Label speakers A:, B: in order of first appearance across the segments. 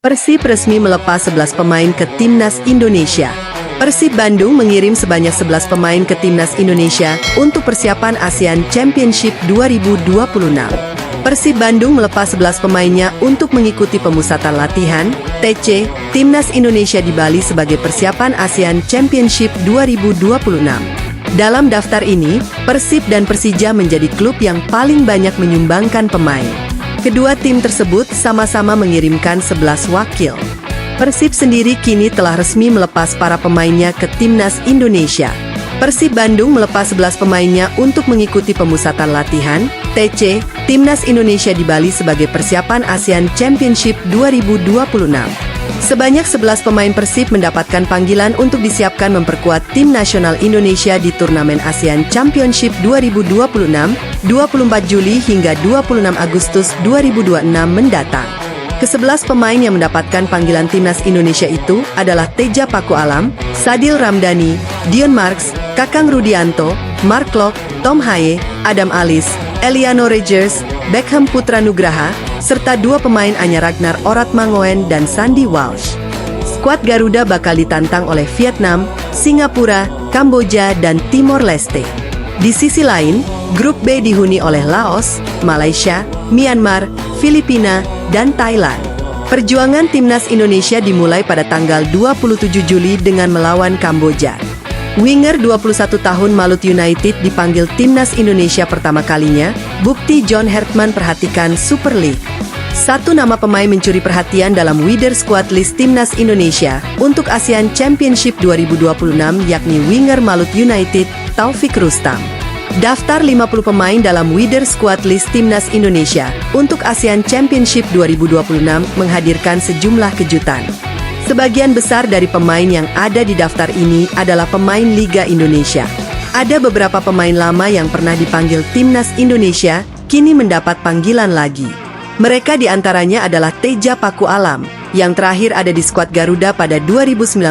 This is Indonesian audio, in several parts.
A: Persib resmi melepas 11 pemain ke Timnas Indonesia. Persib Bandung mengirim sebanyak 11 pemain ke Timnas Indonesia untuk persiapan ASEAN Championship 2026. Persib Bandung melepas 11 pemainnya untuk mengikuti pemusatan latihan, TC, Timnas Indonesia di Bali sebagai persiapan ASEAN Championship 2026. Dalam daftar ini, Persib dan Persija menjadi klub yang paling banyak menyumbangkan pemain. Kedua tim tersebut sama-sama mengirimkan 11 wakil. Persib sendiri kini telah resmi melepas para pemainnya ke Timnas Indonesia. Persib Bandung melepas 11 pemainnya untuk mengikuti pemusatan latihan, TC, Timnas Indonesia di Bali sebagai persiapan ASEAN Championship 2026. Sebanyak 11 pemain Persib mendapatkan panggilan untuk disiapkan memperkuat tim nasional Indonesia di turnamen ASEAN Championship 2026, 24 Juli hingga 26 Agustus 2026 mendatang. Ke-11 pemain yang mendapatkan panggilan timnas Indonesia itu adalah Teja Paku Alam, Sadil Ramdhani, Dion Marks, Kakang Rudianto, Mark Klok, Tom Haye, Adam Alis, Eliano Rogers, Beckham Putra Nugraha, serta dua pemain anyar Ragnar Oratmangoen dan Sandy Walsh. Skuad Garuda bakal ditantang oleh Vietnam, Singapura, Kamboja, dan Timor Leste. Di sisi lain, grup B dihuni oleh Laos, Malaysia, Myanmar, Filipina, dan Thailand. Perjuangan timnas Indonesia dimulai pada tanggal 27 Juli dengan melawan Kamboja. Winger 21 tahun Malut United dipanggil timnas Indonesia pertama kalinya, bukti John Hertman perhatikan Super League. Satu nama pemain mencuri perhatian dalam Wider Squad List Timnas Indonesia untuk ASEAN Championship 2026 yakni winger Malut United, Taufik Rustam. Daftar 50 pemain dalam Wider Squad List Timnas Indonesia untuk ASEAN Championship 2026 menghadirkan sejumlah kejutan. Sebagian besar dari pemain yang ada di daftar ini adalah pemain Liga Indonesia. Ada beberapa pemain lama yang pernah dipanggil Timnas Indonesia, kini mendapat panggilan lagi. Mereka diantaranya adalah Teja Paku Alam, yang terakhir ada di skuad Garuda pada 2019,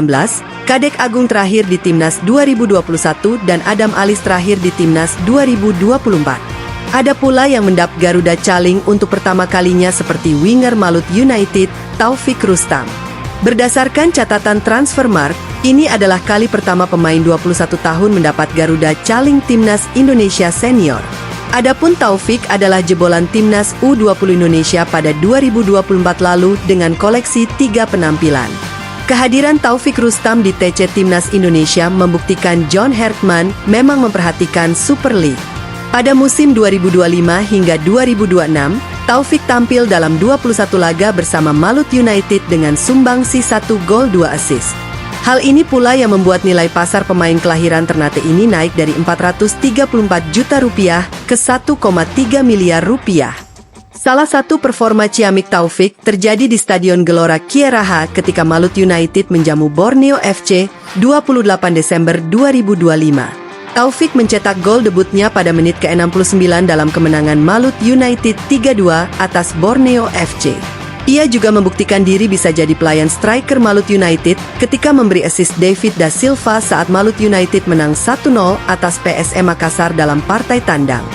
A: Kadek Agung terakhir di Timnas 2021, dan Adam Alis terakhir di Timnas 2024. Ada pula yang mendap Garuda Caling untuk pertama kalinya seperti winger Malut United, Taufik Rustam. Berdasarkan catatan Transfermarkt, ini adalah kali pertama pemain 21 tahun mendapat Garuda Caling Timnas Indonesia Senior. Adapun Taufik adalah jebolan Timnas U20 Indonesia pada 2024 lalu dengan koleksi 3 penampilan. Kehadiran Taufik Rustam di TC Timnas Indonesia membuktikan John Hertman memang memperhatikan Super League. Pada musim 2025 hingga 2026, Taufik tampil dalam 21 laga bersama Malut United dengan sumbangsi 1 gol 2 assist. Hal ini pula yang membuat nilai pasar pemain kelahiran Ternate ini naik dari 434 juta rupiah ke 1,3 miliar rupiah. Salah satu performa ciamik Taufik terjadi di Stadion Gelora Kieraha ketika Malut United menjamu Borneo FC 28 Desember 2025. Taufik mencetak gol debutnya pada menit ke-69 dalam kemenangan Malut United 3-2 atas Borneo FC. Ia juga membuktikan diri bisa jadi pelayan striker Malut United ketika memberi assist David da Silva saat Malut United menang 1-0 atas PSM Makassar dalam partai tandang.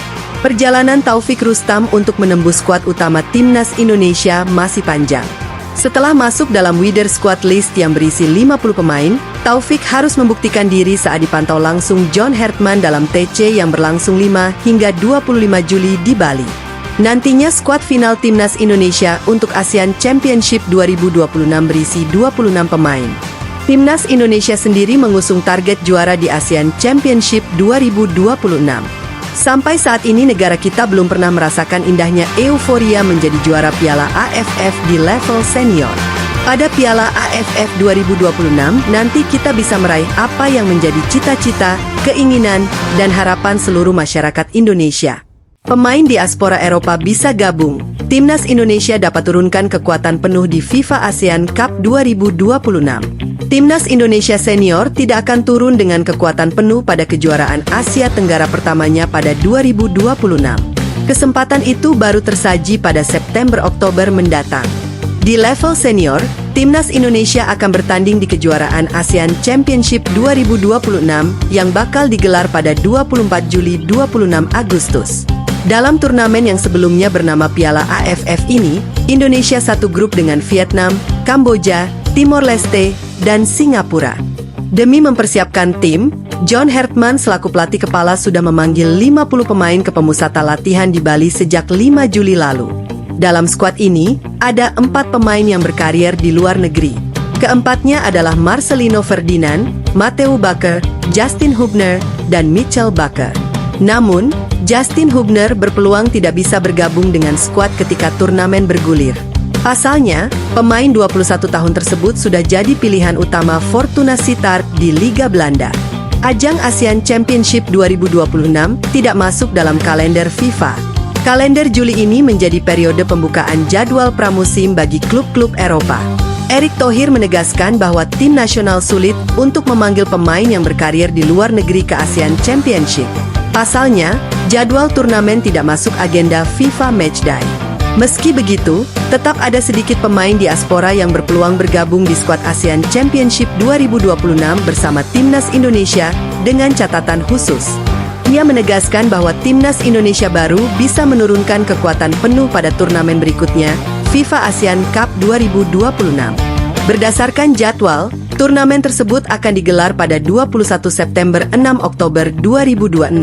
A: Perjalanan Taufik Rustam untuk menembus skuad utama Timnas Indonesia masih panjang. Setelah masuk dalam Wider Squad List yang berisi 50 pemain, Taufik harus membuktikan diri saat dipantau langsung John Hertman dalam TC yang berlangsung 5 hingga 25 Juli di Bali. Nantinya skuad final Timnas Indonesia untuk ASEAN Championship 2026 berisi 26 pemain. Timnas Indonesia sendiri mengusung target juara di ASEAN Championship 2026. Sampai saat ini negara kita belum pernah merasakan indahnya euforia menjadi juara Piala AFF di level senior. Pada Piala AFF 2026 nanti kita bisa meraih apa yang menjadi cita-cita, keinginan, dan harapan seluruh masyarakat Indonesia. Pemain diaspora Eropa bisa gabung. Timnas Indonesia dapat turunkan kekuatan penuh di FIFA ASEAN Cup 2026. Timnas Indonesia Senior tidak akan turun dengan kekuatan penuh pada kejuaraan Asia Tenggara pertamanya pada 2026. Kesempatan itu baru tersaji pada September-Oktober mendatang. Di level senior, Timnas Indonesia akan bertanding di kejuaraan ASEAN Championship 2026 yang bakal digelar pada 24 Juli 26 Agustus. Dalam turnamen yang sebelumnya bernama Piala AFF ini, Indonesia satu grup dengan Vietnam, Kamboja, Timor Leste, dan Singapura. Demi mempersiapkan tim, John Hertman selaku pelatih kepala sudah memanggil 50 pemain ke pemusatan latihan di Bali sejak 5 Juli lalu. Dalam skuad ini, ada 4 pemain yang berkarier di luar negeri. Keempatnya adalah Marcelino Ferdinand, Matthew Bakker, Justin Hubner, dan Mitchell Bakker. Namun, Justin Hubner berpeluang tidak bisa bergabung dengan skuad ketika turnamen bergulir. Pasalnya, pemain 21 tahun tersebut sudah jadi pilihan utama Fortuna Sittard di Liga Belanda. Ajang ASEAN Championship 2026 tidak masuk dalam kalender FIFA. Kalender Juli ini menjadi periode pembukaan jadwal pramusim bagi klub-klub Eropa. Erick Thohir menegaskan bahwa tim nasional sulit untuk memanggil pemain yang berkarier di luar negeri ke ASEAN Championship. Pasalnya, jadwal turnamen tidak masuk agenda FIFA Matchday. Meski begitu, tetap ada sedikit pemain diaspora yang berpeluang bergabung di skuad ASEAN Championship 2026 bersama Timnas Indonesia dengan catatan khusus. Ia menegaskan bahwa Timnas Indonesia baru bisa menurunkan kekuatan penuh pada turnamen berikutnya, FIFA ASEAN Cup 2026. Berdasarkan jadwal, turnamen tersebut akan digelar pada 21 September 6 Oktober 2026.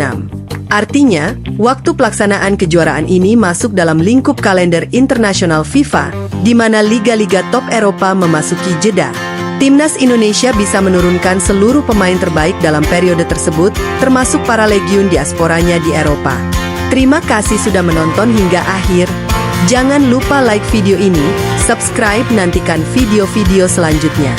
A: Artinya, waktu pelaksanaan kejuaraan ini masuk dalam lingkup kalender internasional FIFA, di mana liga-liga top Eropa memasuki jeda. Timnas Indonesia bisa menurunkan seluruh pemain terbaik dalam periode tersebut, termasuk para legiun diasporanya di Eropa. Terima kasih sudah menonton hingga akhir. Jangan lupa like video ini, subscribe, nantikan video-video selanjutnya.